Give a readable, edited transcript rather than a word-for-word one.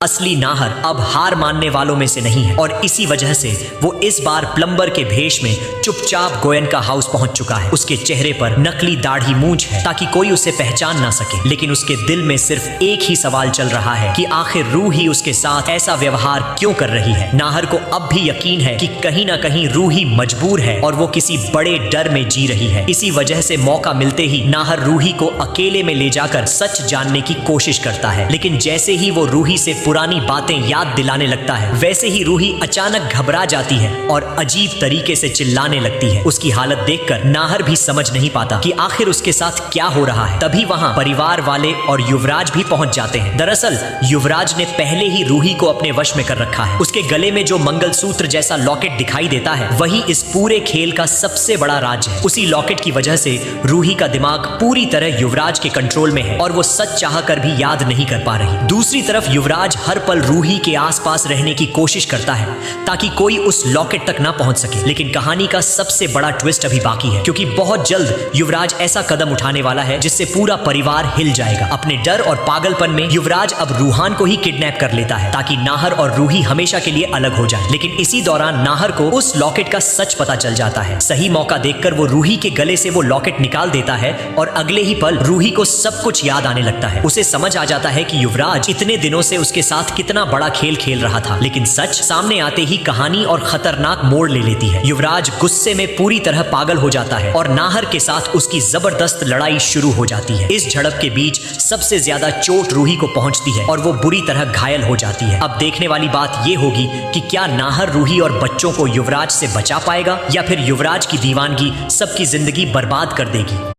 असली नाहर अब हार मानने वालों में से नहीं है और इसी वजह से वो इस बार प्लम्बर के भेष में चुपचाप गोयनका हाउस पहुंच चुका है। उसके चेहरे पर नकली दाढ़ी मूंछ है ताकि कोई उसे पहचान ना सके, लेकिन उसके दिल में सिर्फ एक ही सवाल चल रहा है कि आखिर रूही उसके साथ ऐसा व्यवहार क्यों कर रही है। नाहर को अब भी यकीन है कि कहीं ना कहीं रूही मजबूर है और वो किसी बड़े डर में जी रही है। इसी वजह से मौका मिलते ही नाहर रूही को अकेले में ले जाकर सच जानने की कोशिश करता है, लेकिन जैसे ही वो रूही से पुरानी बातें याद दिलाने लगता है वैसे ही रूही अचानक घबरा जाती है और अजीब तरीके से चिल्लाने लगती है। उसकी हालत देखकर नाहर भी समझ नहीं पाता कि आखिर उसके साथ क्या हो रहा है। तभी वहां परिवार वाले और युवराज भी पहुंच जाते हैं। दरअसल युवराज ने पहले ही रूही को अपने वश में कर रखा है। उसके गले में जो मंगलसूत्र जैसा लॉकेट दिखाई देता है वही इस पूरे खेल का सबसे बड़ा राज है। उसी लॉकेट की वजह से रूही का दिमाग पूरी तरह युवराज के कंट्रोल में है और वो सच चाह कर भी याद नहीं कर पा रही। दूसरी तरफ युवराज हर पल रूही के आसपास रहने की कोशिश करता है ताकि कोई उस लॉकेट तक ना पहुंच सके। लेकिन कहानी का सबसे बड़ा ट्विस्ट अभी बाकी है, क्योंकि बहुत जल्द युवराज ऐसा कदम उठाने वाला है जिससे पूरा परिवार हिल जाएगा। अपने डर और पागलपन में युवराज अब रूहान को ही किडनैप कर लेता है ताकि नाहर और रूही हमेशा के लिए अलग हो जाए। लेकिन इसी दौरान नाहर को उस लॉकेट का सच पता चल जाता है। सही मौका देखकर वो रूही के गले से वो लॉकेट निकाल देता है और अगले ही पल रूही को सब कुछ याद आने लगता है। उसे समझ आ जाता है कि युवराज इतने दिनों से उसके साथ कितना बड़ा खेल खेल रहा था, लेकिन सच सामने आते ही कहानी और खतरनाक मोड़ ले लेती है। युवराज गुस्से में पूरी तरह पागल हो जाता है और नाहर के साथ उसकी जबरदस्त लड़ाई शुरू हो जाती है। इस झड़प के बीच सबसे ज्यादा चोट रूही को पहुंचती है और वो बुरी तरह घायल हो जाती है। अब देखने वाली बात ये होगी कि क्या नाहर रूही और बच्चों को युवराज से बचा पाएगा या फिर युवराज की दीवानगी सबकी जिंदगी बर्बाद कर देगी।